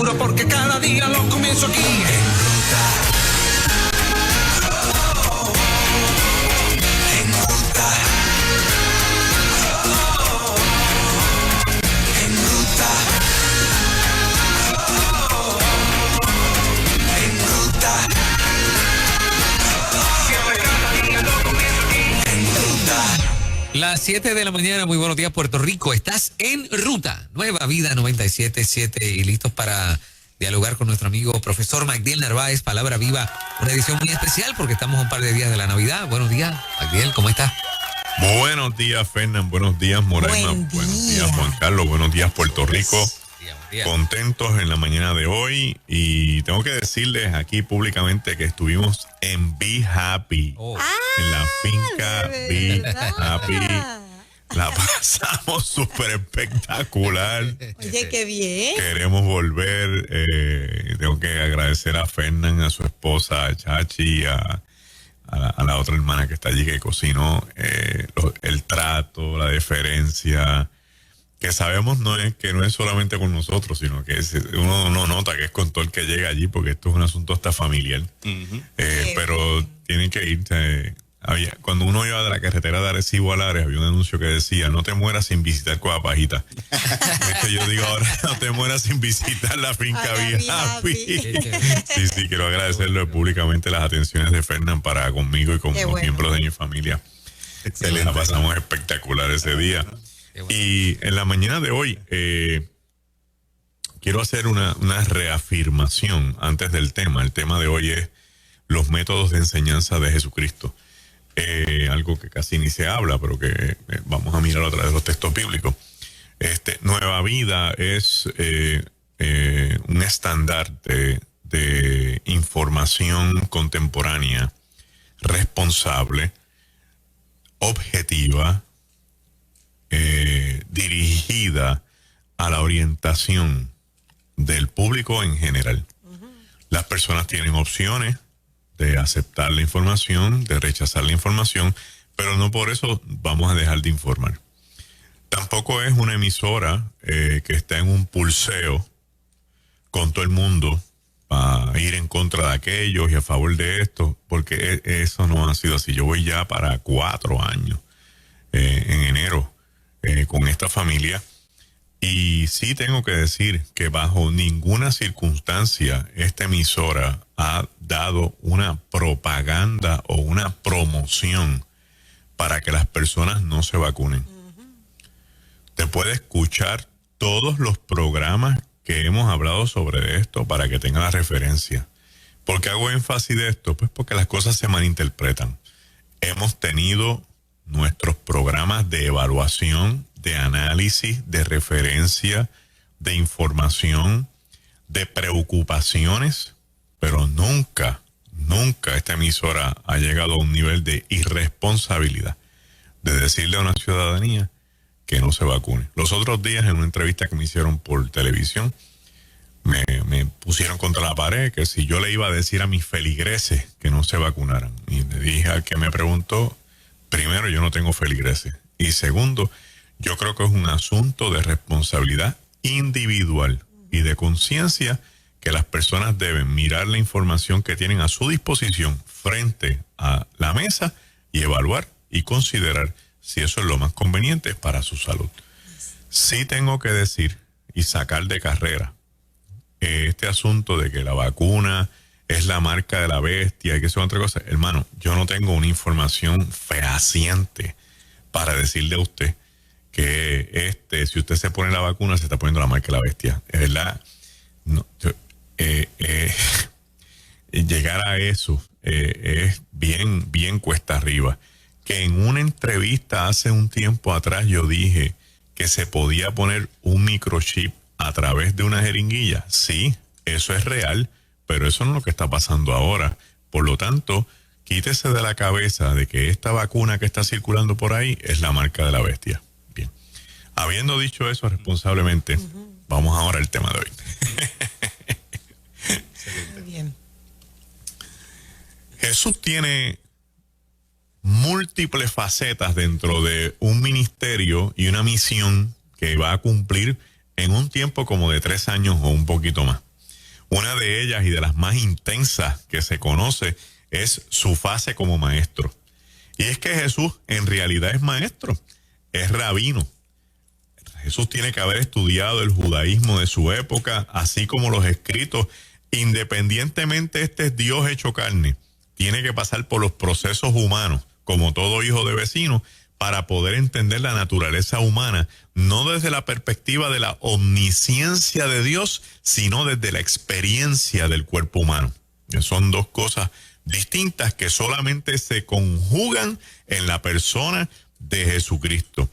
seguro porque cada día lo comienzo aquí. En ruta. En ruta. En ruta. En ruta. Siempre cada día lo comienzo aquí. En ruta. Las 7 de la mañana, muy buenos días Puerto Rico, estás en ruta, Nueva Vida 97.7 y listos para dialogar con nuestro amigo profesor Magdiel Narváez, Palabra Viva, una edición muy especial porque estamos a un par de días de la Navidad. Buenos días, Magdiel, ¿cómo estás? Buenos días, Fernán, buenos días, Moraima, buenos días, Juan Carlos, buenos días, Puerto Rico. Contentos en la mañana de hoy y tengo que decirles aquí públicamente que estuvimos en Be Happy, en la finca Be Happy. La pasamos súper espectacular. Oye, qué bien. Queremos volver. Tengo que agradecer a Fernán, a su esposa, a Chachi, a la otra hermana que está allí que cocinó, el trato, la deferencia. Que sabemos no es solamente con nosotros, sino que uno nota que es con todo el que llega allí, porque esto es un asunto hasta familiar. Pero tienen que ir. Cuando uno iba de la carretera de Arecibo a Lares, había un anuncio que decía: no te mueras sin visitar Coapajita. Es que yo digo ahora: no te mueras sin visitar la finca Be Happy. Sí, quiero agradecerle públicamente las atenciones de Fernán para conmigo y con los miembros de mi familia. Excelente. La pasamos espectacular ese día. Y en la mañana de hoy quiero hacer una reafirmación antes del tema. El tema de hoy es los métodos de enseñanza de Jesucristo. Algo que casi ni se habla, pero que vamos a mirar a través de los textos bíblicos. Nueva Vida es un estandarte de información contemporánea, responsable, objetiva, dirigida a la orientación del público en general. Las personas tienen opciones de aceptar la información, de rechazar la información, pero no por eso vamos a dejar de informar. Tampoco es una emisora que está en un pulseo con todo el mundo para ir en contra de aquellos y a favor de esto, porque eso no ha sido así. Yo voy ya para 4 años en enero con esta familia, y sí tengo que decir que bajo ninguna circunstancia esta emisora ha dado una propaganda o una promoción para que las personas no se vacunen. Te puede escuchar todos los programas que hemos hablado sobre esto para que tenga la referencia. ¿Por qué hago énfasis de esto? Pues porque las cosas se malinterpretan. Hemos tenido nuestros programas de evaluación, de análisis, de referencia, de información, de preocupaciones, pero nunca esta emisora ha llegado a un nivel de irresponsabilidad de decirle a una ciudadanía que no se vacune. Los otros días, en una entrevista que me hicieron por televisión, me pusieron contra la pared que si yo le iba a decir a mis feligreses que no se vacunaran. Y le dije al que me preguntó: primero, yo no tengo feligreses. Y segundo, yo creo que es un asunto de responsabilidad individual y de conciencia que las personas deben mirar la información que tienen a su disposición frente a la mesa y evaluar y considerar si eso es lo más conveniente para su salud. Sí tengo que decir y sacar de carrera este asunto de que la vacuna es la marca de la bestia y que son otra cosa. Hermano, yo no tengo una información fehaciente para decirle a usted que si usted se pone la vacuna se está poniendo la marca de la bestia. Es verdad, no, llegar a eso es bien cuesta arriba. Que en una entrevista hace un tiempo atrás yo dije que se podía poner un microchip a través de una jeringuilla. Sí, eso es real, pero eso no es lo que está pasando ahora. Por lo tanto, quítese de la cabeza de que esta vacuna que está circulando por ahí es la marca de la bestia. Bien. Habiendo dicho eso responsablemente, vamos ahora al tema de hoy. Muy bien. Jesús tiene múltiples facetas dentro de un ministerio y una misión que va a cumplir en un tiempo como de 3 años o un poquito más. Una de ellas y de las más intensas que se conoce es su fase como maestro. Y es que Jesús en realidad es maestro, es rabino. Jesús tiene que haber estudiado el judaísmo de su época, así como los escritos. Independientemente este es Dios hecho carne, tiene que pasar por los procesos humanos, como todo hijo de vecino, para poder entender la naturaleza humana, no desde la perspectiva de la omnisciencia de Dios, sino desde la experiencia del cuerpo humano. Son dos cosas distintas que solamente se conjugan en la persona de Jesucristo.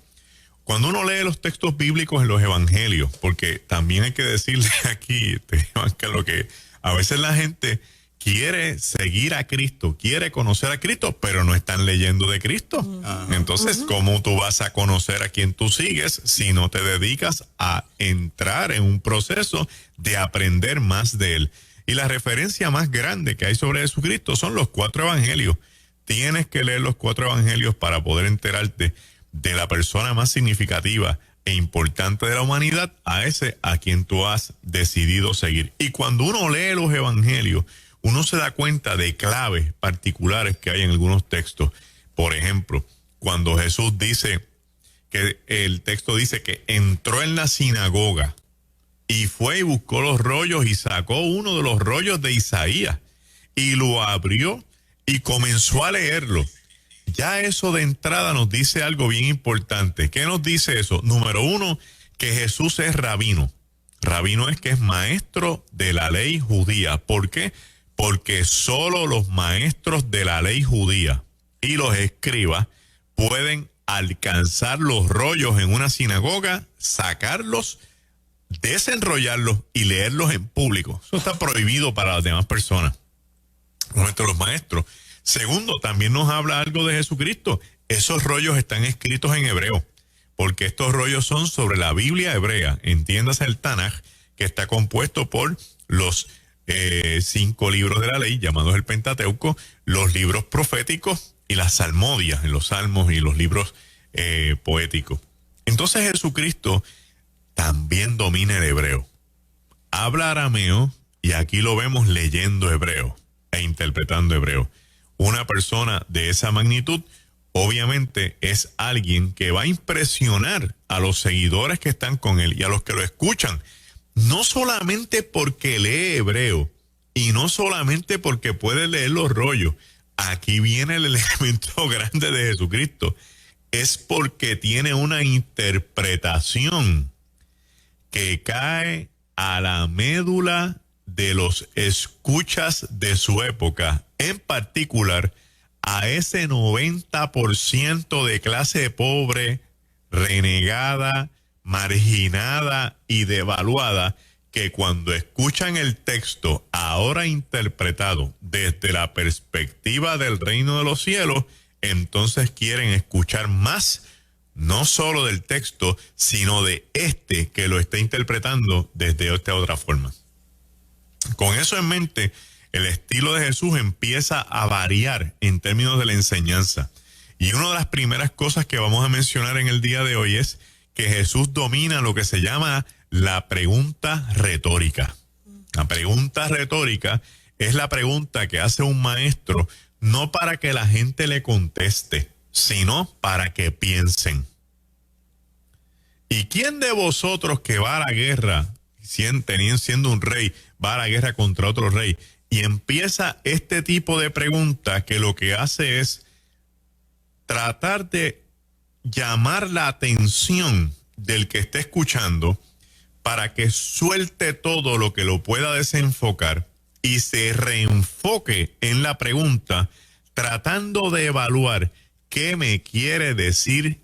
Cuando uno lee los textos bíblicos en los evangelios, porque también hay que decirle aquí, que lo que a veces la gente quiere seguir a Cristo, quiere conocer a Cristo, pero no están leyendo de Cristo. Entonces, ¿cómo tú vas a conocer a quien tú sigues si no te dedicas a entrar en un proceso de aprender más de Él? Y la referencia más grande que hay sobre Jesucristo son los 4 evangelios. Tienes que leer los 4 evangelios para poder enterarte de la persona más significativa e importante de la humanidad, a ese a quien tú has decidido seguir. Y cuando uno lee los evangelios, uno se da cuenta de claves particulares que hay en algunos textos. Por ejemplo, cuando Jesús dice, que el texto dice que entró en la sinagoga y fue y buscó los rollos y sacó uno de los rollos de Isaías y lo abrió y comenzó a leerlo. Ya eso de entrada nos dice algo bien importante. ¿Qué nos dice eso? Número 1, que Jesús es rabino. Rabino es que es maestro de la ley judía. ¿Por qué? Porque solo los maestros de la ley judía y los escribas pueden alcanzar los rollos en una sinagoga, sacarlos, desenrollarlos y leerlos en público. Eso está prohibido para las demás personas, nuestros los maestros. Segundo, también nos habla algo de Jesucristo. Esos rollos están escritos en hebreo, porque estos rollos son sobre la Biblia hebrea, entiéndase el Tanaj, que está compuesto por los 5 libros de la ley, llamados el Pentateuco, los libros proféticos y las salmodias, en los salmos y los libros poéticos. Entonces Jesucristo también domina el hebreo. Habla arameo y aquí lo vemos leyendo hebreo e interpretando hebreo. Una persona de esa magnitud obviamente es alguien que va a impresionar a los seguidores que están con él y a los que lo escuchan, no solamente porque lee hebreo y no solamente porque puede leer los rollos. Aquí viene el elemento grande de Jesucristo. Es porque tiene una interpretación que cae a la médula de los escuchas de su época, en particular a ese 90% de clase pobre, renegada, marginada y devaluada, que cuando escuchan el texto ahora interpretado desde la perspectiva del reino de los cielos, entonces quieren escuchar más, no solo del texto, sino de este que lo está interpretando desde esta otra forma. Con eso en mente, el estilo de Jesús empieza a variar en términos de la enseñanza. Y una de las primeras cosas que vamos a mencionar en el día de hoy es que Jesús domina lo que se llama la pregunta retórica. La pregunta retórica es la pregunta que hace un maestro no para que la gente le conteste, sino para que piensen. ¿Y quién de vosotros que va a la guerra, siendo un rey, va a la guerra contra otro rey? Y empieza este tipo de pregunta que lo que hace es tratar de llamar la atención del que esté escuchando para que suelte todo lo que lo pueda desenfocar y se reenfoque en la pregunta, tratando de evaluar qué me quiere decir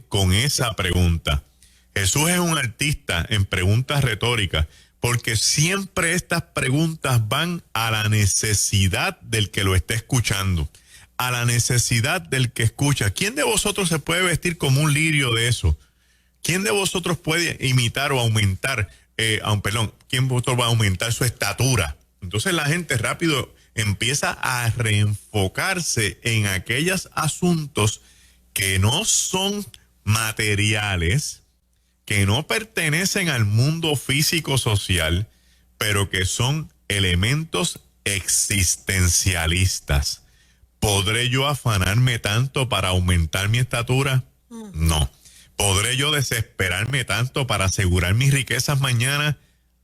con esa pregunta. Jesús es un artista en preguntas retóricas, porque siempre estas preguntas van a la necesidad del que lo está escuchando, a la necesidad del que escucha. ¿Quién de vosotros se puede vestir como un lirio de eso? ¿Quién de vosotros puede imitar o aumentar, quién de vosotros va a aumentar su estatura? Entonces la gente rápido empieza a reenfocarse en aquellos asuntos que no son materiales, que no pertenecen al mundo físico-social, pero que son elementos existencialistas. ¿Podré yo afanarme tanto para aumentar mi estatura? No. ¿Podré yo desesperarme tanto para asegurar mis riquezas mañana?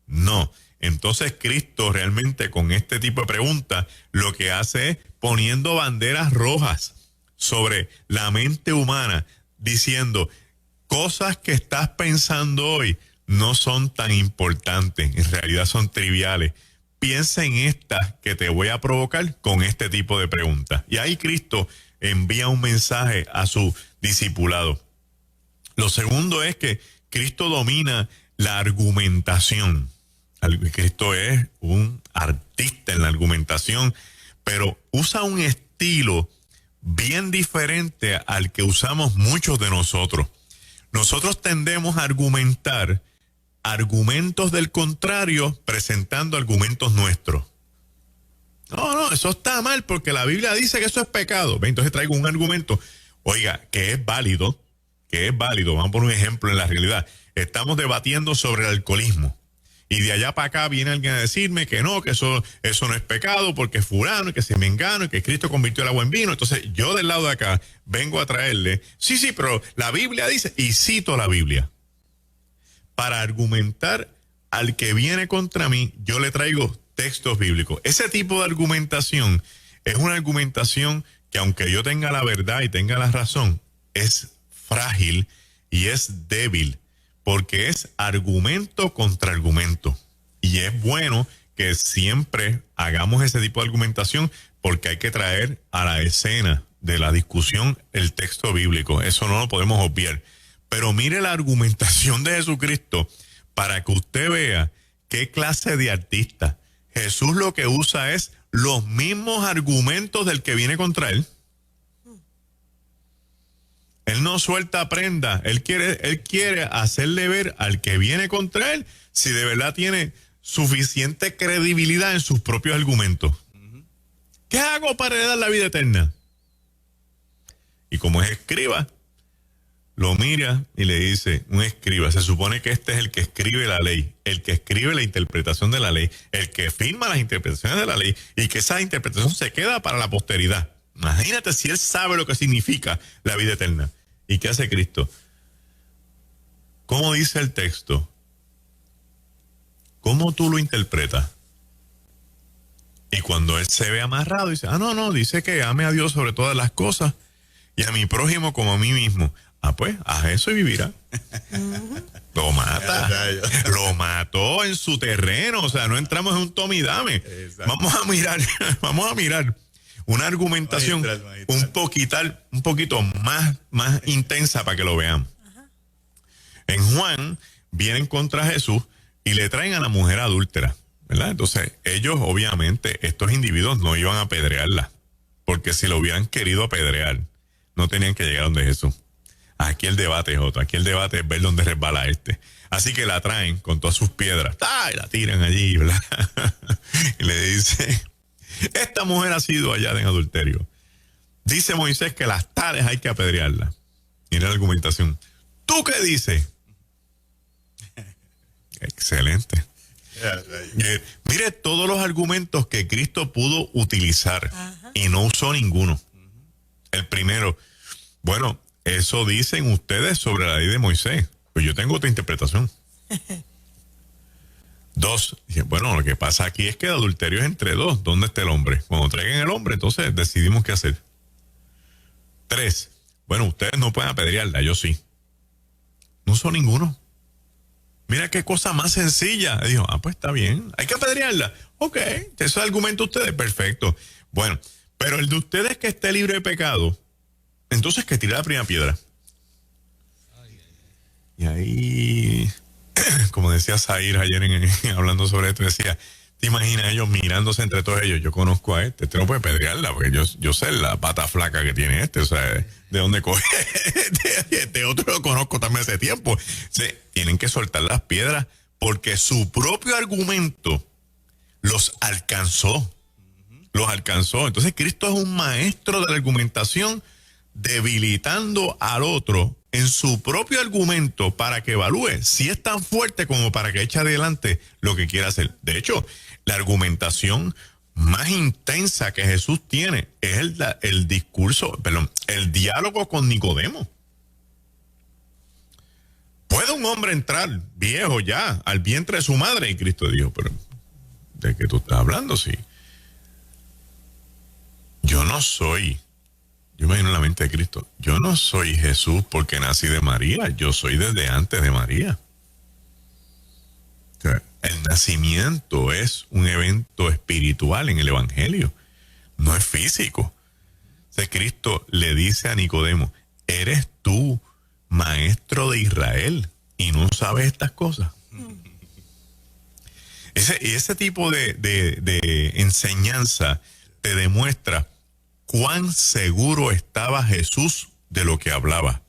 No. Entonces Cristo realmente con este tipo de preguntas lo que hace es poniendo banderas rojas sobre la mente humana, diciendo, cosas que estás pensando hoy no son tan importantes, en realidad son triviales. Piensa en estas que te voy a provocar con este tipo de preguntas. Y ahí Cristo envía un mensaje a su discipulado. Lo segundo es que Cristo domina la argumentación. Cristo es un artista en la argumentación, pero usa un estilo bien diferente al que usamos muchos de nosotros. Nosotros tendemos a argumentar argumentos del contrario presentando argumentos nuestros. No, eso está mal porque la Biblia dice que eso es pecado. Entonces traigo un argumento, oiga, que es válido. Vamos a poner un ejemplo en la realidad. Estamos debatiendo sobre el alcoholismo. Y de allá para acá viene alguien a decirme que no, que eso no es pecado porque es fulano, que se me engano, que Cristo convirtió el agua en vino. Entonces yo del lado de acá vengo a traerle, sí, pero la Biblia dice, y cito la Biblia. Para argumentar al que viene contra mí, yo le traigo textos bíblicos. Ese tipo de argumentación es una argumentación que aunque yo tenga la verdad y tenga la razón, es frágil y es débil, porque es argumento contra argumento. Y es bueno que siempre hagamos ese tipo de argumentación porque hay que traer a la escena de la discusión el texto bíblico. Eso no lo podemos obviar. Pero mire la argumentación de Jesucristo para que usted vea qué clase de artista. Jesús lo que usa es los mismos argumentos del que viene contra él. Él no suelta prenda. Él quiere hacerle ver al que viene contra él si de verdad tiene suficiente credibilidad en sus propios argumentos. ¿Qué hago para heredar la vida eterna? Y como es escriba, lo mira y le dice, un escriba, se supone que este es el que escribe la ley, el que escribe la interpretación de la ley, el que firma las interpretaciones de la ley y que esa interpretación se queda para la posteridad. Imagínate si él sabe lo que significa la vida eterna. ¿Y qué hace Cristo? ¿Cómo dice el texto? ¿Cómo tú lo interpretas? Y cuando él se ve amarrado, dice, no, dice que ame a Dios sobre todas las cosas y a mi prójimo como a mí mismo. Pues, haz eso y vivirá. Lo mata. Lo mató en su terreno. O sea, no entramos en un tome y dame. Vamos a mirar una argumentación un poquito más intensa para que lo vean. En Juan vienen contra Jesús y le traen a la mujer adúltera, ¿verdad? Entonces, ellos, obviamente, estos individuos no iban a apedrearla, porque si lo hubieran querido apedrear, no tenían que llegar donde Jesús. Aquí el debate es otro. Aquí el debate es ver dónde resbala este. Así que la traen con todas sus piedras. Y la tiran allí, ¿verdad? Y le dice, esta mujer ha sido hallada en adulterio. Dice Moisés que las tales hay que apedrearla. Mira la argumentación. ¿Tú qué dices? Excelente. Mire todos los argumentos que Cristo pudo utilizar y no usó ninguno. El primero, bueno, eso dicen ustedes sobre la ley de Moisés. Pues yo tengo otra interpretación. 2, bueno, lo que pasa aquí es que el adulterio es entre dos. ¿Dónde está el hombre? Cuando traigan el hombre, entonces decidimos qué hacer. 3, bueno, ustedes no pueden apedrearla, yo sí. No son ninguno. Mira qué cosa más sencilla. Dijo, pues está bien, hay que apedrearla. Ok, ese es el argumento de ustedes, perfecto. Bueno, pero el de ustedes que esté libre de pecado, entonces que tire la primera piedra. Y ahí, como decía Zair ayer hablando sobre esto, decía, ¿te imaginas ellos mirándose entre todos ellos? Yo conozco a este no puede pedrearla, porque yo sé la pata flaca que tiene o sea, ¿de dónde coge? Este otro lo conozco también hace tiempo. Tienen que soltar las piedras porque su propio argumento los alcanzó. Entonces Cristo es un maestro de la argumentación, debilitando al otro en su propio argumento para que evalúe si es tan fuerte como para que eche adelante lo que quiera hacer. De hecho, la argumentación más intensa que Jesús tiene es el diálogo con Nicodemo. ¿Puede un hombre entrar viejo ya al vientre de su madre? Y Cristo dijo, pero ¿de qué tú estás hablando? Sí. Yo me imagino en la mente de Cristo, yo no soy Jesús porque nací de María, yo soy desde antes de María. O sea, el nacimiento es un evento espiritual en el Evangelio, no es físico. O sea, Cristo le dice a Nicodemo, ¿eres tú maestro de Israel y no sabes estas cosas? Ese tipo de enseñanza te demuestra cuán seguro estaba Jesús de lo que hablaba,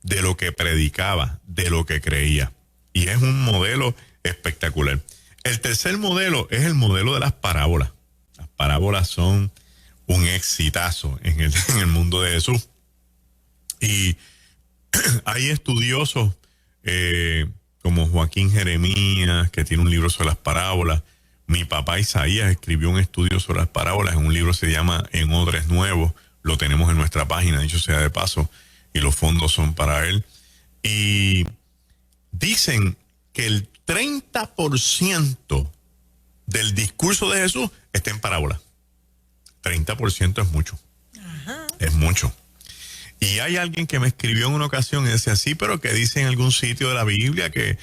de lo que predicaba, de lo que creía. Y es un modelo espectacular. El tercer modelo es el modelo de las parábolas. Las parábolas son un exitazo en el mundo de Jesús. Y hay estudiosos como Joaquín Jeremías, que tiene un libro sobre las parábolas. Mi papá Isaías escribió un estudio sobre las parábolas en un libro que se llama En Odres Nuevos. Lo tenemos en nuestra página, dicho sea de paso, y los fondos son para él. Y dicen que el 30% del discurso de Jesús está en parábolas. 30% es mucho. Ajá. Es mucho. Y hay alguien que me escribió en una ocasión y decía, sí, pero que dice en algún sitio de la Biblia que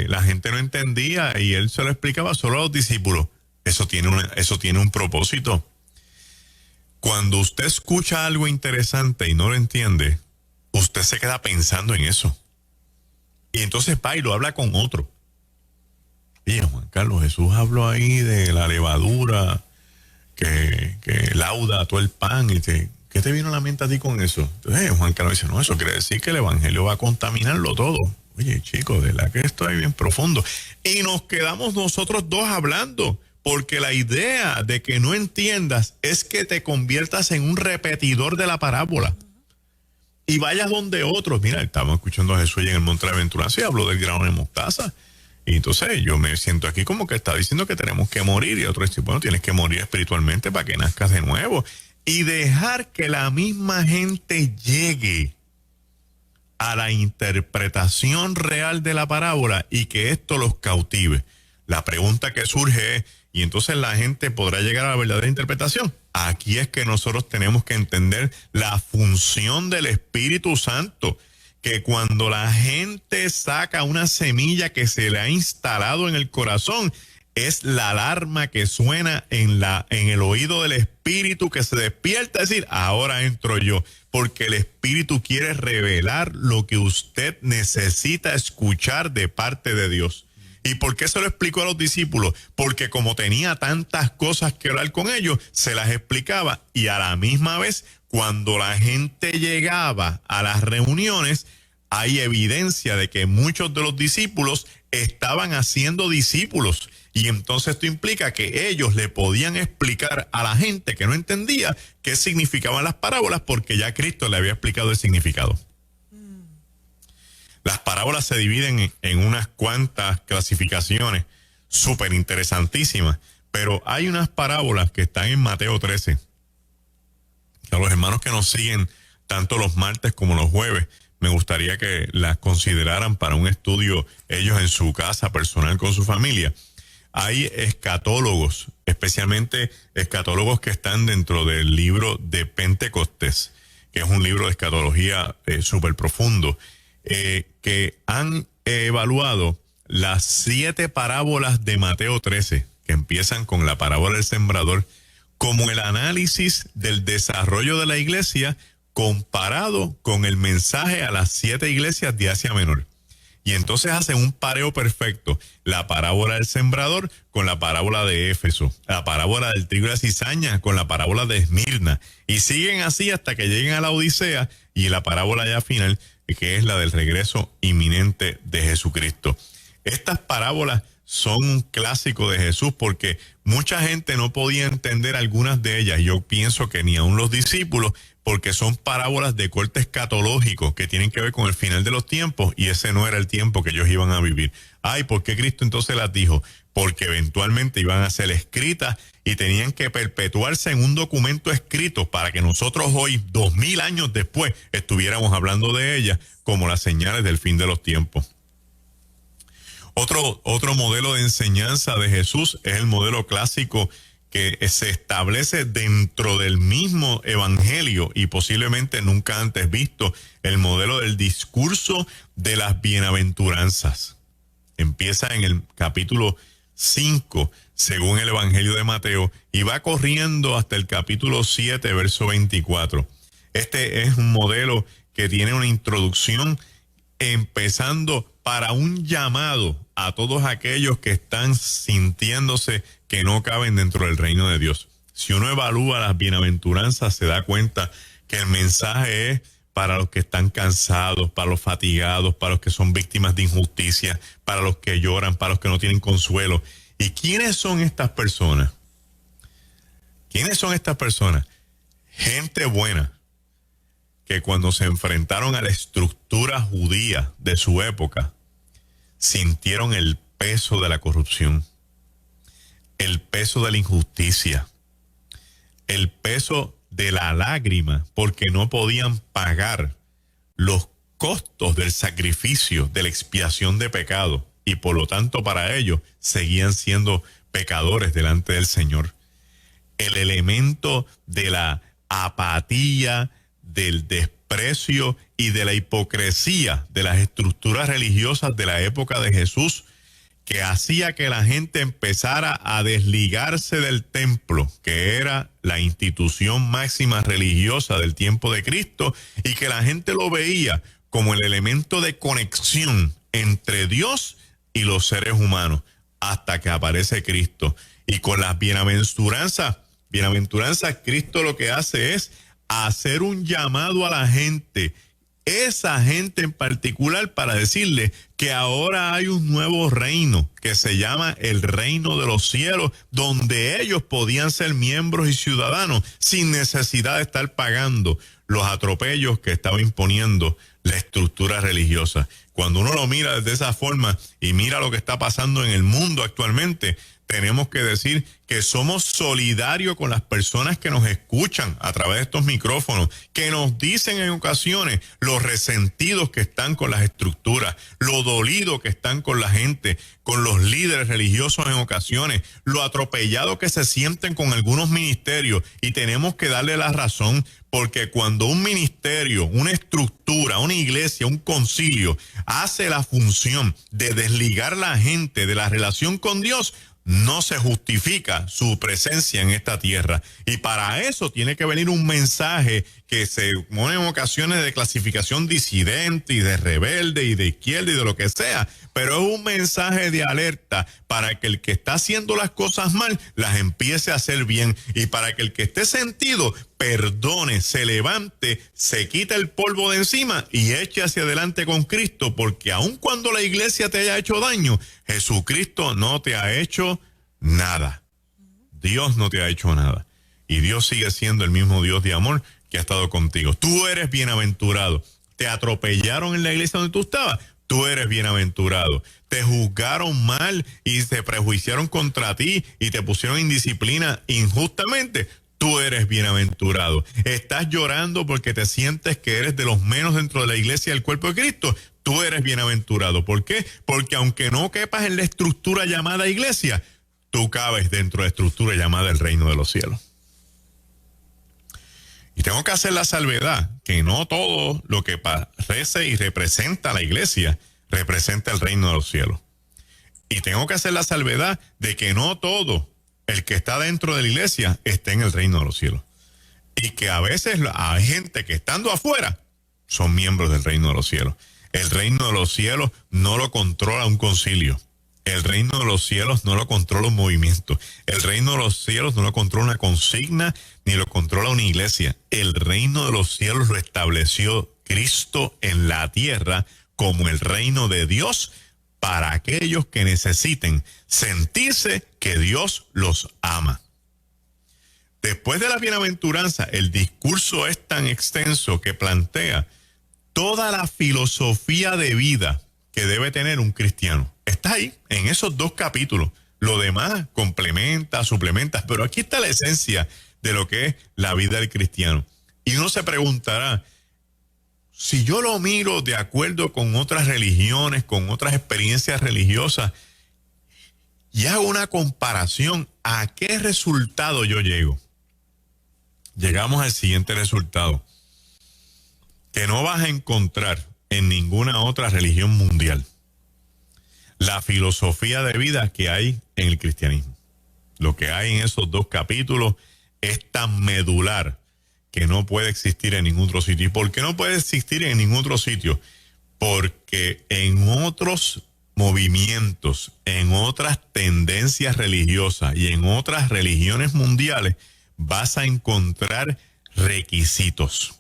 la gente no entendía y él se lo explicaba solo a los discípulos. Eso tiene un propósito. Cuando usted escucha algo interesante y no lo entiende, usted se queda pensando en eso. Y entonces va y lo habla con otro. Y Juan Carlos, Jesús habló ahí de la levadura que lauda todo el pan. Y ¿qué te vino a la mente a ti con eso? Entonces Juan Carlos dice, no, eso quiere decir que el evangelio va a contaminarlo todo. Oye, chicos, de verdad que esto es bien profundo. Y nos quedamos nosotros dos hablando, porque la idea de que no entiendas es que te conviertas en un repetidor de la parábola. Y vayas donde otros. Mira, estábamos escuchando a Jesús en el Monte de la Aventuranza y habló del grano de mostaza. Y entonces yo me siento aquí como que está diciendo que tenemos que morir. Y otro dice, bueno, tienes que morir espiritualmente para que nazcas de nuevo. Y dejar que la misma gente llegue a la interpretación real de la parábola y que esto los cautive. La pregunta que surge es, ¿y entonces la gente podrá llegar a la verdadera interpretación? Aquí es que nosotros tenemos que entender la función del Espíritu Santo, que cuando la gente saca una semilla que se le ha instalado en el corazón, es la alarma que suena en el oído del Espíritu que se despierta, es decir, ahora entro yo, porque el Espíritu quiere revelar lo que usted necesita escuchar de parte de Dios. ¿Y por qué se lo explicó a los discípulos? Porque como tenía tantas cosas que hablar con ellos, se las explicaba, y a la misma vez, cuando la gente llegaba a las reuniones, hay evidencia de que muchos de los discípulos estaban haciendo discípulos. Y entonces esto implica que ellos le podían explicar a la gente que no entendía qué significaban las parábolas, porque ya Cristo le había explicado el significado. Las parábolas se dividen en unas cuantas clasificaciones súper interesantísimas, pero hay unas parábolas que están en Mateo 13. A los hermanos que nos siguen tanto los martes como los jueves, me gustaría que las consideraran para un estudio ellos en su casa personal con su familia. Hay escatólogos, especialmente escatólogos que están dentro del libro de Pentecostés, que es un libro de escatología súper profundo, que han evaluado las 7 parábolas de Mateo 13, que empiezan con la parábola del sembrador, como el análisis del desarrollo de la iglesia comparado con el mensaje a las 7 iglesias de Asia Menor. Y entonces hacen un pareo perfecto. La parábola del sembrador con la parábola de Éfeso. La parábola del trigo y la cizaña con la parábola de Esmirna. Y siguen así hasta que lleguen a la Odisea y la parábola ya final, que es la del regreso inminente de Jesucristo. Estas parábolas son un clásico de Jesús porque mucha gente no podía entender algunas de ellas. Yo pienso que ni aun los discípulos, porque son parábolas de corte escatológico que tienen que ver con el final de los tiempos y ese no era el tiempo que ellos iban a vivir. Ay, ¿por qué Cristo entonces las dijo? Porque eventualmente iban a ser escritas y tenían que perpetuarse en un documento escrito para que nosotros hoy, 2000 años después, estuviéramos hablando de ellas como las señales del fin de los tiempos. Otro modelo de enseñanza de Jesús es el modelo clásico que se establece dentro del mismo evangelio y posiblemente nunca antes visto, el modelo del discurso de las bienaventuranzas. Empieza en el capítulo 5, según el evangelio de Mateo, y va corriendo hasta el capítulo 7, verso 24. Este es un modelo que tiene una introducción empezando para un llamado a todos aquellos que están sintiéndose que no caben dentro del reino de Dios. Si uno evalúa las bienaventuranzas, se da cuenta que el mensaje es para los que están cansados, para los fatigados, para los que son víctimas de injusticia, para los que lloran, para los que no tienen consuelo. ¿Y quiénes son estas personas? ¿Quiénes son estas personas? Gente buena, que cuando se enfrentaron a la estructura judía de su época, sintieron el peso de la corrupción, el peso de la injusticia, el peso de la lágrima, porque no podían pagar los costos del sacrificio, de la expiación de pecado, y por lo tanto para ellos seguían siendo pecadores delante del Señor. El elemento de la apatía, del desprecio y de la hipocresía de las estructuras religiosas de la época de Jesús, que hacía que la gente empezara a desligarse del templo, que era la institución máxima religiosa del tiempo de Cristo, y que la gente lo veía como el elemento de conexión entre Dios y los seres humanos, hasta que aparece Cristo. Y con las bienaventuranzas, Cristo lo que hace es hacer un llamado a la gente, esa gente en particular, para decirle que ahora hay un nuevo reino que se llama el reino de los cielos, donde ellos podían ser miembros y ciudadanos sin necesidad de estar pagando los atropellos que estaba imponiendo la estructura religiosa. Cuando uno lo mira de esa forma y mira lo que está pasando en el mundo actualmente, tenemos que decir que somos solidarios con las personas que nos escuchan a través de estos micrófonos, que nos dicen en ocasiones los resentidos que están con las estructuras, lo dolidos que están con la gente, con los líderes religiosos en ocasiones, lo atropellados que se sienten con algunos ministerios, y tenemos que darle la razón, porque cuando un ministerio, una estructura, una iglesia, un concilio hace la función de desligar a la gente de la relación con Dios, no se justifica su presencia en esta tierra. Y para eso tiene que venir un mensaje que se pone en ocasiones de clasificación disidente y de rebelde y de izquierda y de lo que sea, pero es un mensaje de alerta para que el que está haciendo las cosas mal las empiece a hacer bien, y para que el que esté sentido perdone, se levante, se quite el polvo de encima y eche hacia adelante con Cristo, porque aun cuando la iglesia te haya hecho daño, Jesucristo no te ha hecho nada. Dios no te ha hecho nada. Y Dios sigue siendo el mismo Dios de amor que ha estado contigo. Tú eres bienaventurado. Te atropellaron en la iglesia donde tú estabas. Tú eres bienaventurado. Te juzgaron mal y se prejuiciaron contra ti y te pusieron en indisciplina injustamente. Tú eres bienaventurado. Estás llorando porque te sientes que eres de los menos dentro de la iglesia del cuerpo de Cristo. Tú eres bienaventurado. ¿Por qué? Porque aunque no quepas en la estructura llamada iglesia, tú cabes dentro de la estructura llamada el reino de los cielos. Y tengo que hacer la salvedad que no todo lo que parece y representa la iglesia representa el reino de los cielos. Y tengo que hacer la salvedad de que no todo el que está dentro de la iglesia está en el reino de los cielos. Y que a veces hay gente que estando afuera son miembros del reino de los cielos. El reino de los cielos no lo controla un concilio. El reino de los cielos no lo controla un movimiento. El reino de los cielos no lo controla una consigna, ni lo controla una iglesia. El reino de los cielos lo estableció Cristo en la tierra como el reino de Dios para aquellos que necesiten sentirse que Dios los ama. Después de la bienaventuranza, el discurso es tan extenso que plantea toda la filosofía de vida que debe tener un cristiano. Está ahí, en esos 2 capítulos. Lo demás complementa, suplementa, pero aquí está la esencia de lo que es la vida del cristiano. Y uno se preguntará, si yo lo miro de acuerdo con otras religiones, con otras experiencias religiosas, y hago una comparación, ¿a qué resultado yo llego? Llegamos al siguiente resultado, que no vas a encontrar en ninguna otra religión mundial la filosofía de vida que hay en el cristianismo. Lo que hay en esos 2 capítulos es tan medular que no puede existir en ningún otro sitio. ¿Y por qué no puede existir en ningún otro sitio? Porque en otros movimientos, en otras tendencias religiosas y en otras religiones mundiales vas a encontrar requisitos.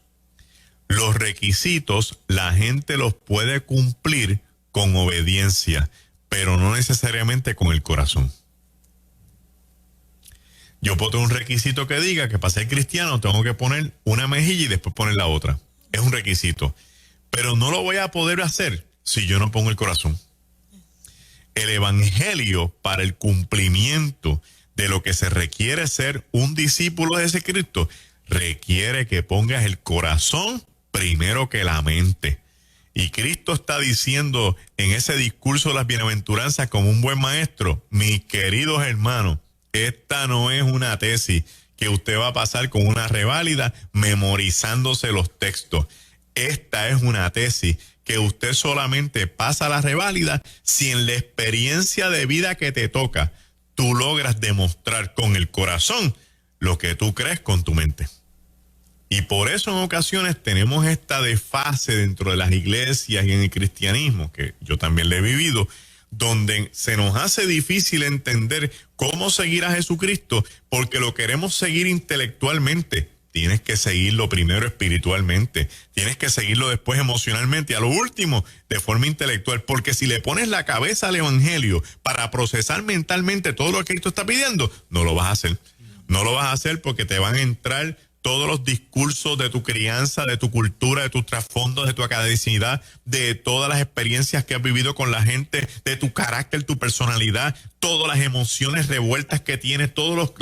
Los requisitos la gente los puede cumplir con obediencia, pero no necesariamente con el corazón. Yo puedo tener un requisito que diga que para ser cristiano tengo que poner una mejilla y después poner la otra. Es un requisito. Pero no lo voy a poder hacer si yo no pongo el corazón. El evangelio para el cumplimiento de lo que se requiere ser un discípulo de ese Cristo requiere que pongas el corazón primero que la mente. Y Cristo está diciendo en ese discurso de las bienaventuranzas como un buen maestro, mis queridos hermanos, esta no es una tesis que usted va a pasar con una reválida memorizándose los textos. Esta es una tesis que usted solamente pasa la reválida si en la experiencia de vida que te toca tú logras demostrar con el corazón lo que tú crees con tu mente. Y por eso en ocasiones tenemos esta desfase dentro de las iglesias y en el cristianismo, que yo también le he vivido, donde se nos hace difícil entender cómo seguir a Jesucristo porque lo queremos seguir intelectualmente. Tienes que seguirlo primero espiritualmente, tienes que seguirlo después emocionalmente y a lo último de forma intelectual, porque si le pones la cabeza al evangelio para procesar mentalmente todo lo que Cristo está pidiendo, no lo vas a hacer. No lo vas a hacer porque te van a entrar todos los discursos de tu crianza, de tu cultura, de tus trasfondos, de tu academicidad, de todas las experiencias que has vivido con la gente, de tu carácter, tu personalidad, todas las emociones revueltas que tienes, todas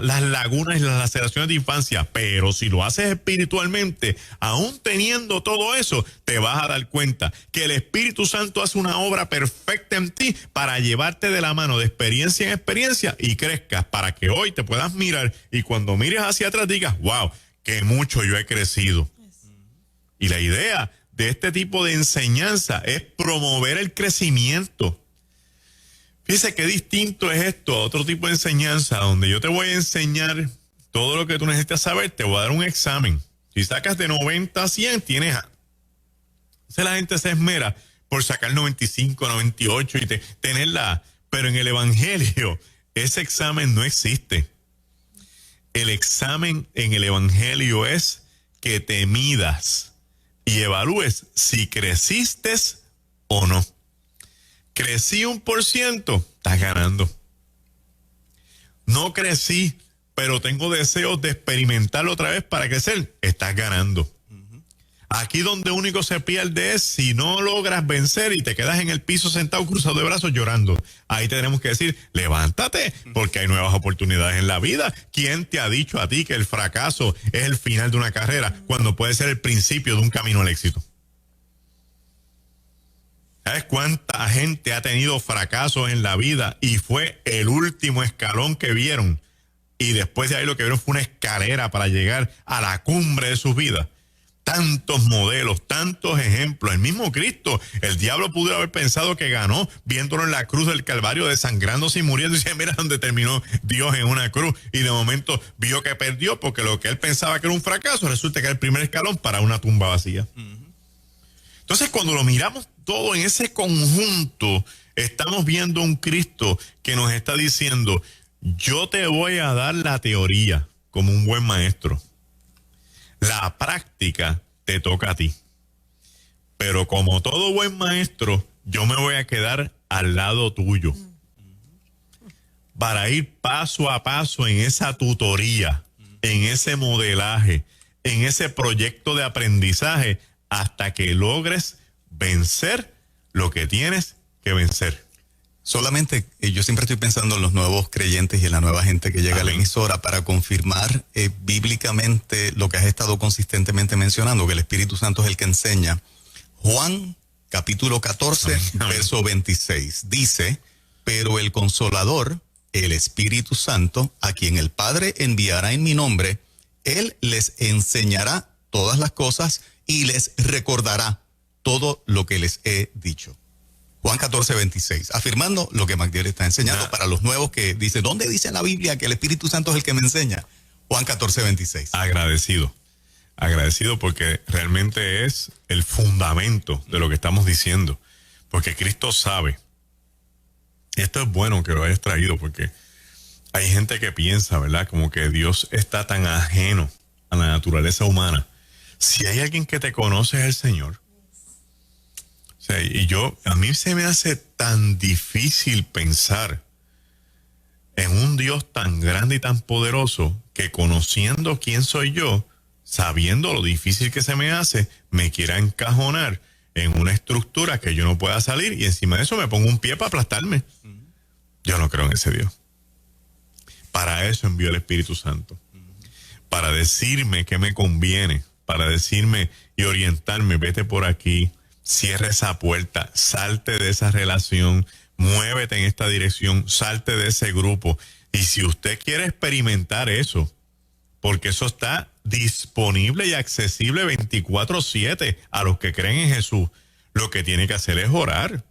las lagunas y las laceraciones de infancia. Pero si lo haces espiritualmente, aún teniendo todo eso, te vas a dar cuenta que el Espíritu Santo hace una obra perfecta en ti para llevarte de la mano de experiencia en experiencia y crezcas para que hoy te puedas mirar y cuando mires hacia atrás digas, wow, que mucho yo he crecido. Y la idea de este tipo de enseñanza es promover el crecimiento. Fíjese qué distinto es esto a otro tipo de enseñanza donde yo te voy a enseñar todo lo que tú necesitas saber, te voy a dar un examen. Si sacas de 90 a 100, tienes A. Entonces la gente se esmera por sacar 95, 98 y tenerla A. Pero en el evangelio ese examen no existe. El examen en el evangelio es que te midas y evalúes si creciste o no. Crecí 1%, estás ganando. No crecí, pero tengo deseos de experimentarlo otra vez para crecer, estás ganando. Aquí donde único se pierde es si no logras vencer y te quedas en el piso sentado cruzado de brazos llorando. Ahí tenemos que decir, levántate, porque hay nuevas oportunidades en la vida. ¿Quién te ha dicho a ti que el fracaso es el final de una carrera cuando puede ser el principio de un camino al éxito? ¿Sabes cuánta gente ha tenido fracasos en la vida y fue el último escalón que vieron? Y después de ahí lo que vieron fue una escalera para llegar a la cumbre de sus vidas. Tantos modelos, tantos ejemplos. El mismo Cristo, el diablo pudo haber pensado que ganó viéndolo en la cruz del Calvario desangrándose y muriendo. Y dice, mira dónde terminó Dios en una cruz. Y de momento vio que perdió porque lo que él pensaba que era un fracaso resulta que era el primer escalón para una tumba vacía. Entonces cuando lo miramos todo en ese conjunto, estamos viendo un Cristo que nos está diciendo, yo te voy a dar la teoría como un buen maestro. La práctica te toca a ti. Pero como todo buen maestro, yo me voy a quedar al lado tuyo para ir paso a paso en esa tutoría, en ese modelaje, en ese proyecto de aprendizaje, hasta que logres vencer lo que tienes que vencer. Solamente, yo siempre estoy pensando en los nuevos creyentes y en la nueva gente que llega a la emisora para confirmar bíblicamente lo que has estado consistentemente mencionando, que el Espíritu Santo es el que enseña. Juan, capítulo 14, verso 26, dice, pero el Consolador, el Espíritu Santo, a quien el Padre enviará en mi nombre, Él les enseñará todas las cosas y les recordará todo lo que les he dicho. Juan 14, 26, afirmando lo que Magdiel está enseñando para los nuevos que dicen, ¿dónde dice en la Biblia que el Espíritu Santo es el que me enseña? Juan 14, 26. Agradecido porque realmente es el fundamento de lo que estamos diciendo, porque Cristo sabe. Esto es bueno que lo hayas traído, porque hay gente que piensa, ¿verdad? Como que Dios está tan ajeno a la naturaleza humana. Si hay alguien que te conoce es el Señor. O sea, a mí se me hace tan difícil pensar en un Dios tan grande y tan poderoso que, conociendo quién soy yo, sabiendo lo difícil que se me hace, me quiera encajonar en una estructura que yo no pueda salir, y encima de eso me pongo un pie para aplastarme. Yo no creo en ese Dios. Para eso envió el Espíritu Santo, para decirme qué me conviene, para decirme y orientarme, vete por aquí, cierra esa puerta, salte de esa relación, muévete en esta dirección, salte de ese grupo. Y si usted quiere experimentar eso, porque eso está disponible y accesible 24/7 a los que creen en Jesús, lo que tiene que hacer es orar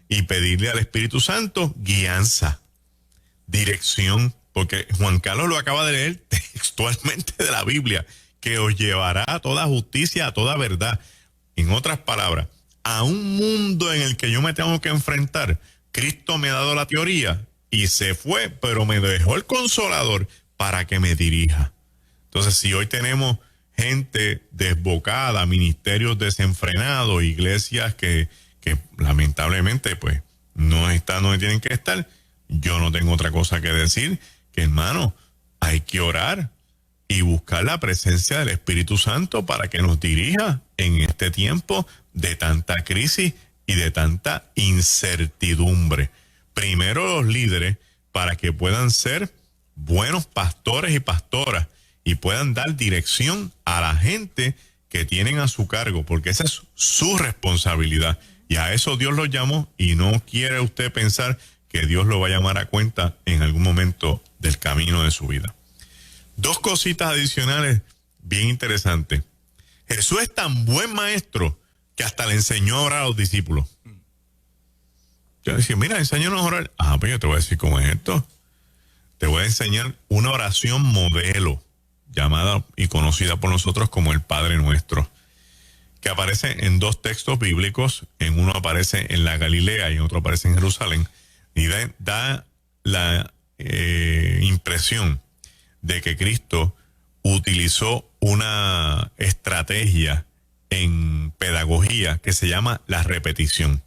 y pedirle al Espíritu Santo guianza, dirección, porque Juan Carlos lo acaba de leer textualmente de la Biblia, que os llevará a toda justicia, a toda verdad. En otras palabras, a un mundo en el que yo me tengo que enfrentar, Cristo me ha dado la teoría y se fue, pero me dejó el Consolador para que me dirija. Entonces, si hoy tenemos gente desbocada, ministerios desenfrenados, iglesias que lamentablemente pues no están donde tienen que estar, yo no tengo otra cosa que decir que, hermano, hay que orar y buscar la presencia del Espíritu Santo para que nos dirija en este tiempo de tanta crisis y de tanta incertidumbre. Primero los líderes, para que puedan ser buenos pastores y pastoras y puedan dar dirección a la gente que tienen a su cargo, porque esa es su responsabilidad. Y a eso Dios los llamó, y no quiere usted pensar que Dios lo va a llamar a cuenta en algún momento del camino de su vida. Dos cositas adicionales bien interesantes. Jesús es tan buen maestro que hasta le enseñó a orar a los discípulos. Yo decía, mira, enséñanos a orar. Pues yo te voy a decir cómo es esto. Te voy a enseñar una oración modelo, llamada y conocida por nosotros como el Padre Nuestro, que aparece en dos textos bíblicos. En uno aparece en la Galilea y en otro aparece en Jerusalén. Y da la impresión de que Cristo utilizó una estrategia en pedagogía que se llama la repetición.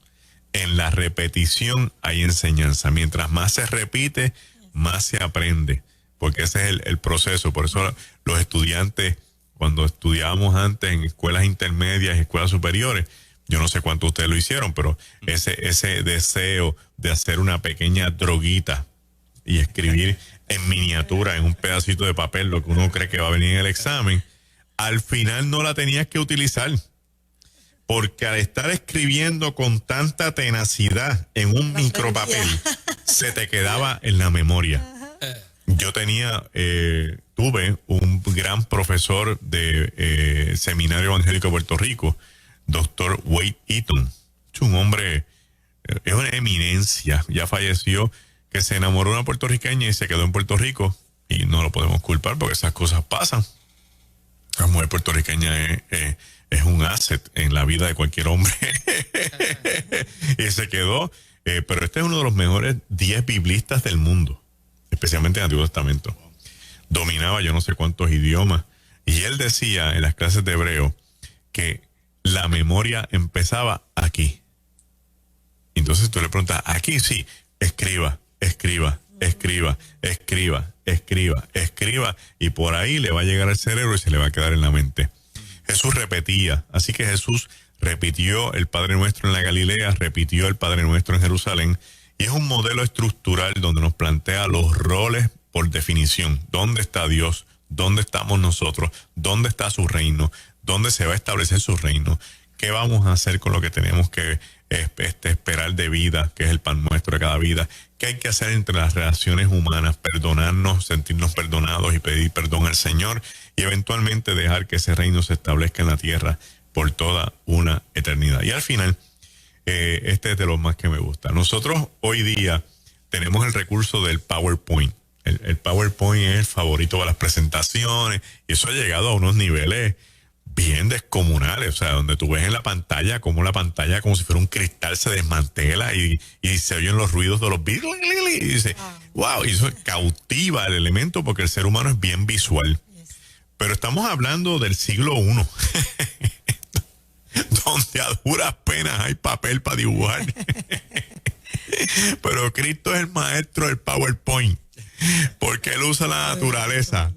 En la repetición hay enseñanza. Mientras más se repite, más se aprende, porque ese es el proceso. Por eso los estudiantes, cuando estudiábamos antes en escuelas intermedias y escuelas superiores, yo no sé cuánto ustedes lo hicieron, pero ese deseo de hacer una pequeña droguita y escribir en miniatura, en un pedacito de papel, lo que uno cree que va a venir en el examen, al final no la tenías que utilizar, porque al estar escribiendo con tanta tenacidad en un micropapel, se te quedaba en la memoria. Yo tuve un gran profesor de Seminario Evangélico de Puerto Rico, Dr. Wade Eaton. Es un hombre, es una eminencia, ya falleció, que se enamoró de una puertorriqueña y se quedó en Puerto Rico, y no lo podemos culpar porque esas cosas pasan. La mujer puertorriqueña es un asset en la vida de cualquier hombre. Y se quedó, pero este es uno de los mejores 10 biblistas del mundo, especialmente en el Antiguo Testamento. Dominaba yo no sé cuántos idiomas, y él decía en las clases de hebreo que la memoria empezaba aquí. Entonces tú le preguntas, aquí sí, escriba, escriba, escriba, escriba, escriba, escriba, y por ahí le va a llegar al cerebro y se le va a quedar en la mente. Jesús repetía, así que Jesús repitió el Padre Nuestro en la Galilea, repitió el Padre Nuestro en Jerusalén, y es un modelo estructural donde nos plantea los roles por definición. ¿Dónde está Dios? ¿Dónde estamos nosotros? ¿Dónde está su reino? ¿Dónde se va a establecer su reino? ¿Qué vamos a hacer con lo que tenemos que esperar de vida, que es el pan nuestro de cada vida? ¿Qué hay que hacer entre las relaciones humanas? Perdonarnos, sentirnos perdonados y pedir perdón al Señor, y eventualmente dejar que ese reino se establezca en la tierra por toda una eternidad. Y al final, este es de los más que me gusta. Nosotros hoy día tenemos el recurso del PowerPoint. El PowerPoint es el favorito para las presentaciones, y eso ha llegado a unos niveles bien descomunales, o sea, donde tú ves en la pantalla como si fuera un cristal se desmantela y se oyen los ruidos de los y dice, wow, y eso cautiva el elemento porque el ser humano es bien visual. Pero estamos hablando del siglo I, donde a duras penas hay papel para dibujar. Pero Cristo es el maestro del PowerPoint, porque él usa la naturaleza.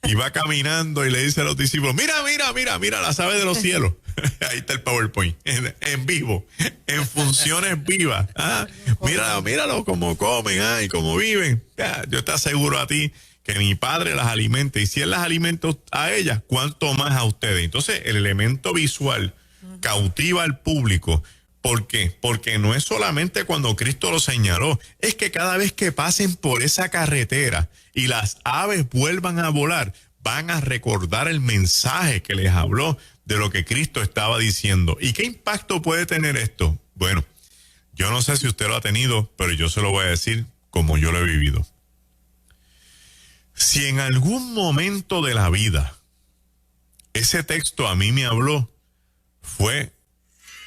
Y va caminando y le dice a los discípulos, mira las aves de los cielos. Ahí está el PowerPoint, en vivo, en funciones vivas. Míralo cómo comen y cómo viven. Yo te aseguro a ti que mi Padre las alimenta, y si Él las alimenta a ellas, ¿cuánto más a ustedes? Entonces el elemento visual cautiva al público. ¿Por qué? Porque no es solamente cuando Cristo lo señaló, es que cada vez que pasen por esa carretera y las aves vuelvan a volar, van a recordar el mensaje que les habló de lo que Cristo estaba diciendo. ¿Y qué impacto puede tener esto? Bueno, yo no sé si usted lo ha tenido, pero yo se lo voy a decir como yo lo he vivido. Si en algún momento de la vida ese texto a mí me habló, fue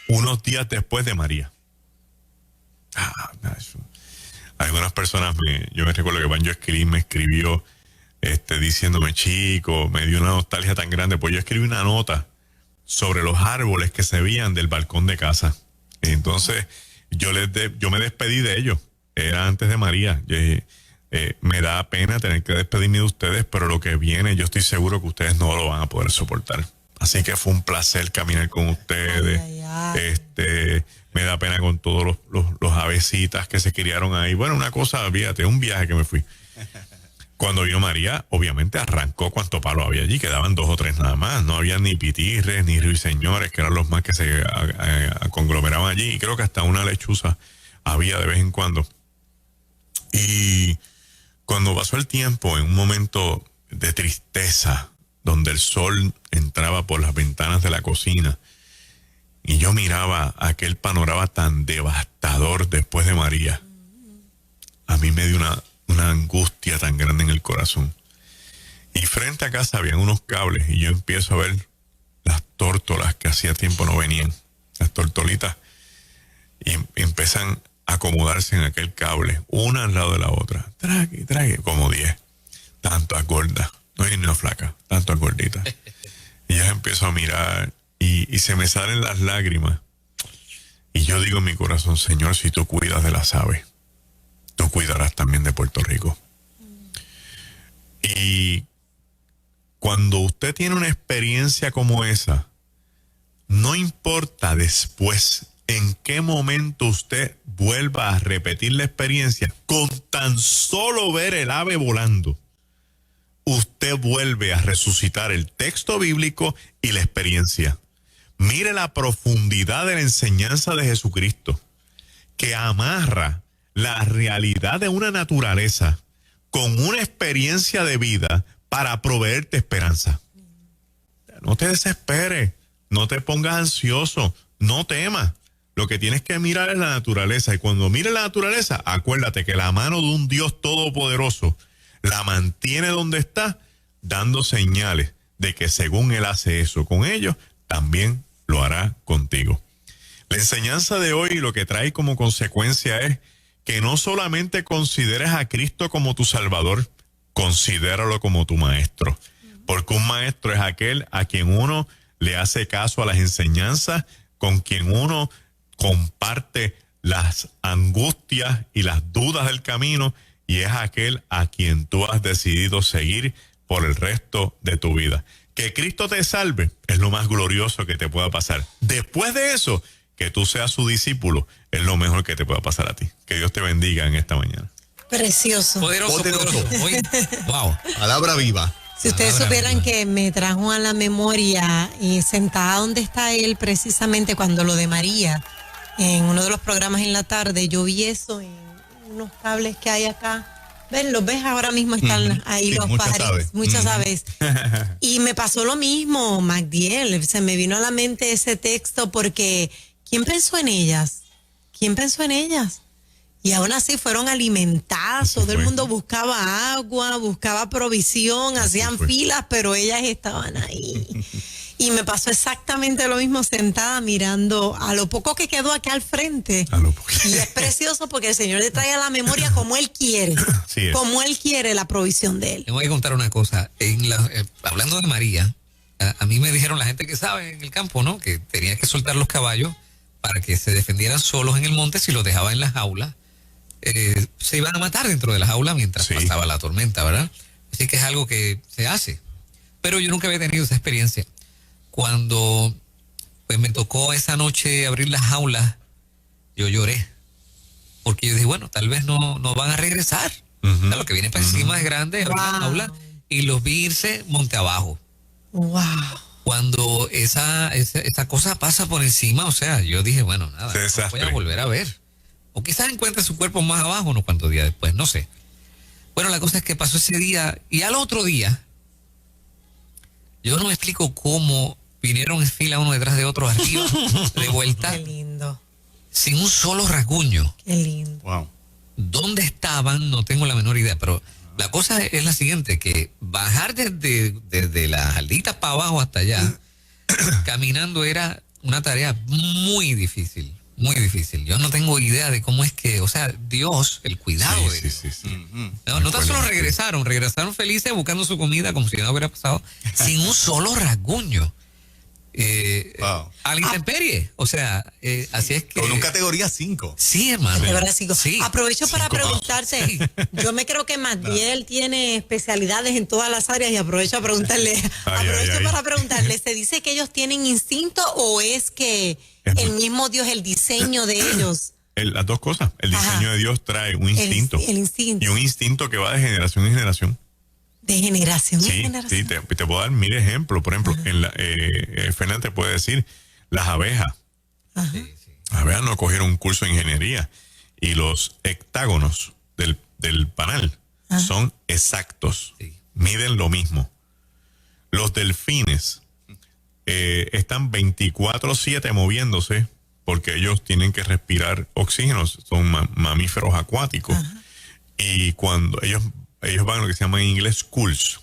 unos días después de María. Algunas personas, yo me recuerdo que Banjo me escribió diciéndome, chico, me dio una nostalgia tan grande, pues yo escribí una nota sobre los árboles que se veían del balcón de casa. Entonces, yo me despedí de ellos, era antes de María. Me da pena tener que despedirme de ustedes, pero lo que viene, yo estoy seguro que ustedes no lo van a poder soportar. Así que fue un placer caminar con ustedes. Me da pena con todos los avecitas que se criaron ahí. Bueno, una cosa, fíjate, un viaje que me fui. Cuando vio María, obviamente arrancó cuanto palo había allí. Quedaban 2 o 3 nada más. No había ni pitirres, ni ruiseñores, que eran los más que se conglomeraban allí. Y creo que hasta una lechuza había de vez en cuando. Y cuando pasó el tiempo, en un momento de tristeza, donde el sol entraba por las ventanas de la cocina, y yo miraba aquel panorama tan devastador después de María, a mí me dio una angustia tan grande en el corazón. Y frente a casa habían unos cables, y yo empiezo a ver las tórtolas que hacía tiempo no venían, las tortolitas, y empiezan a acomodarse en aquel cable, una al lado de la otra, trague, como 10, tantas gordas, no hay ni una flaca, tantas gorditas. Y yo empiezo a mirar y se me salen las lágrimas. Y yo digo en mi corazón, Señor, si tú cuidas de las aves, tú cuidarás también de Puerto Rico. Y cuando usted tiene una experiencia como esa, no importa después en qué momento usted vuelva a repetir la experiencia, con tan solo ver el ave volando, usted vuelve a resucitar el texto bíblico y la experiencia. Mire la profundidad de la enseñanza de Jesucristo, que amarra la realidad de una naturaleza con una experiencia de vida para proveerte esperanza. No te desesperes, no te pongas ansioso, no temas. Lo que tienes que mirar es la naturaleza, y cuando mires la naturaleza, acuérdate que la mano de un Dios todopoderoso la mantiene donde está, dando señales de que según Él hace eso con ellos, también lo hará contigo. La enseñanza de hoy lo que trae como consecuencia es que no solamente consideres a Cristo como tu Salvador, considéralo como tu maestro. Porque un maestro es aquel a quien uno le hace caso a las enseñanzas, con quien uno comparte las angustias y las dudas del camino, y es aquel a quien tú has decidido seguir por el resto de tu vida. Que Cristo te salve es lo más glorioso que te pueda pasar. Después de eso, que tú seas su discípulo es lo mejor que te pueda pasar a ti. Que Dios te bendiga en esta mañana. Precioso. Poderoso. Oye, wow. Palabra viva. Si ustedes Palabra supieran viva. que me trajo a la memoria y sentada donde está él precisamente cuando lo de María, en uno de los programas en la tarde, yo vi eso en unos cables que hay acá. ¿Ven? ¿Los ves? Ahora mismo están ahí Sí, los muchas pajares, aves. muchas aves. Y me pasó lo mismo, Magdiel. Se me vino a la mente ese texto porque ¿quién pensó en ellas? ¿Quién pensó en ellas? Y aún así fueron alimentadas, Así todo el fue. mundo buscaba agua, buscaba provisión, hacían fue. filas, pero ellas estaban ahí. Y me pasó exactamente lo mismo sentada mirando a lo poco que quedó acá al frente. A lo poco. Y es precioso porque el Señor le trae a la memoria como Él quiere, Así es. como Él quiere la provisión de Él. Les voy a contar una cosa. Hablando de María, a mí me dijeron la gente que sabe en el campo, ¿no? Que tenía que soltar los caballos para que se defendieran solos en el monte. Si los dejaba en las jaulas, se iban a matar dentro de la jaula mientras Sí. pasaba la tormenta, ¿verdad? Así que es algo que se hace. Pero yo nunca había tenido esa experiencia. Cuando pues me tocó esa noche abrir las jaulas, yo lloré. Porque yo dije, bueno, tal vez no van a regresar. Ujú. O sea, lo que viene para encima es grande, abrí la Wow. jaula y los vi irse monte abajo. ¡Wow! Cuando esa cosa pasa por encima, o sea, yo dije, bueno, nada, Qué no desastre. voy a volver a ver. O quizás encuentre su cuerpo más abajo unos cuantos días después, no sé. Bueno, la cosa es que pasó ese día y al otro día, yo no me explico cómo vinieron en fila uno detrás de otro arriba, de vuelta, ¡Qué lindo! sin un solo rasguño. ¡Qué lindo! Wow. ¿Dónde estaban? No tengo la menor idea, pero la cosa es la siguiente, que bajar desde las alditas para abajo hasta allá, caminando era una tarea muy difícil, muy difícil. Yo no tengo idea de cómo es que, o sea, Dios, el cuidado de Dios. Sí. No tan solo regresaron felices buscando su comida como si nada hubiera pasado, sin un solo rasguño. Wow. A la intemperie. O sea, así es que... Con un categoría 5. Sí, hermano. De verdad, sí. Sí. Aprovecho para 5 preguntarte. Sí. Yo me creo que Magdiel tiene especialidades en todas las áreas y aprovecho a preguntarle. Aprovecho ay. para preguntarle. ¿Se dice que ellos tienen instinto o es que el mismo Dios, el diseño de ellos? Las dos cosas. El diseño Ajá. de Dios trae un instinto. El instinto. Y un instinto que va de generación en generación. De generación en Sí, generación. sí, te puedo dar 1000 ejemplos. Por ejemplo, Fernanda te puede decir, las abejas. Ajá. Las abejas no cogieron un curso de ingeniería y los hectágonos del panal son exactos. Sí. Miden lo mismo. Los delfines están 24/7 moviéndose porque ellos tienen que respirar oxígeno, son mamíferos acuáticos. Y cuando ellos van a lo que se llama en inglés schools.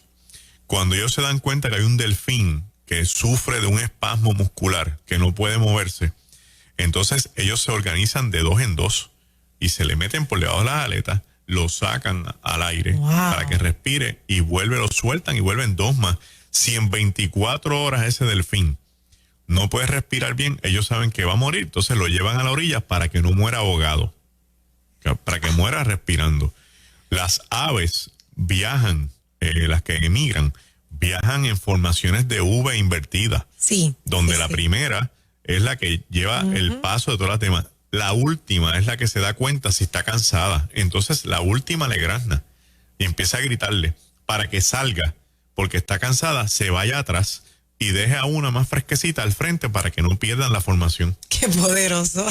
Cuando ellos se dan cuenta que hay un delfín que sufre de un espasmo muscular, que no puede moverse, entonces ellos se organizan de 2 en 2 y se le meten por debajo de las aletas, lo sacan al aire Wow. para que respire y lo sueltan y vuelven 2 más. Si en 24 horas ese delfín no puede respirar bien, ellos saben que va a morir, entonces lo llevan a la orilla para que no muera ahogado, para que muera respirando. Las aves viajan, las que emigran, viajan en formaciones de V invertida, Sí. donde sí, la sí. primera es la que lleva el paso de todas las demás. La última es la que se da cuenta si está cansada. Entonces la última le grazna y empieza a gritarle para que salga, porque está cansada, se vaya atrás y deje a una más fresquecita al frente para que no pierdan la formación. Qué poderoso.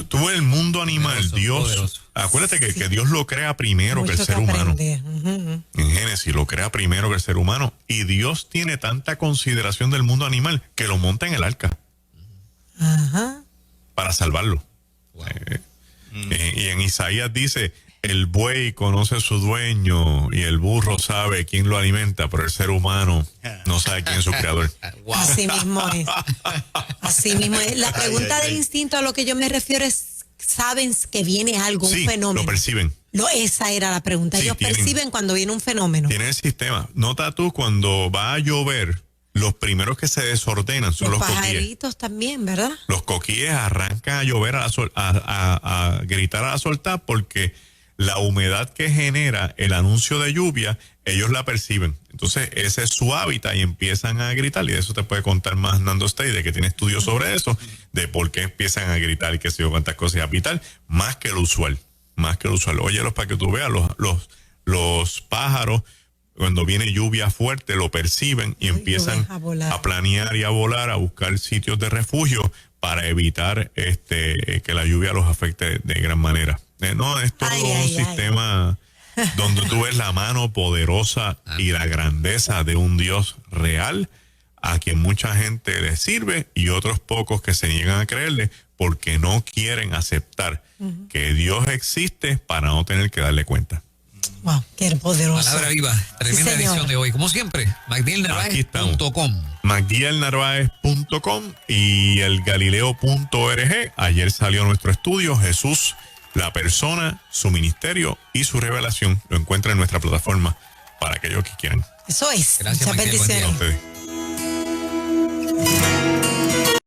Tú el mundo animal, Poderoso, Dios, poderoso. acuérdate que Dios lo crea primero que el Mucho ser humano. aprender. Ujú. En Génesis lo crea primero que el ser humano. Y Dios tiene tanta consideración del mundo animal que lo monta en el arca Ajá. para salvarlo. Wow. Y en Isaías dice, el buey conoce a su dueño y el burro sabe quién lo alimenta, pero el ser humano no sabe quién es su creador. Wow. Así mismo es. Así mismo es. La pregunta del instinto a lo que yo me refiero es, ¿saben que viene algo, Sí, un fenómeno? lo perciben. Esa era la pregunta. Sí, Ellos tienen- perciben cuando viene un fenómeno. Tiene el sistema. Nota tú cuando va a llover, los primeros que se desordenan son los coquíes. pajaritos también, ¿verdad? Los coquíes arrancan a llover, a gritar, a soltar, porque la humedad que genera el anuncio de lluvia, ellos la perciben. Entonces, ese es su hábitat y empiezan a gritar. Y de eso te puede contar más Nando Stay, de que tiene estudios sobre eso, de por qué empiezan a gritar y qué sé yo, cuántas cosas. Y a pitar, más que lo usual. Óyelos para que tú veas, los pájaros, cuando viene lluvia fuerte, lo perciben y empiezan a planear y a volar, a buscar sitios de refugio para evitar que la lluvia los afecte de gran manera. No, es todo un sistema donde tú ves la mano poderosa y la grandeza de un Dios real a quien mucha gente le sirve y otros pocos que se niegan a creerle porque no quieren aceptar que Dios existe para no tener que darle cuenta. Wow, qué poderoso. Palabra viva, tremenda edición de hoy. Como siempre, MacDielNarváez.com. MacDielNarváez.com y el Galileo.org. Ayer salió nuestro estudio, Jesús, la persona, su ministerio y su revelación. Lo encuentra en nuestra plataforma para aquellos que quieran. Eso es. Gracias, Muchas Magdiel, buen día. bendiciones. A ustedes.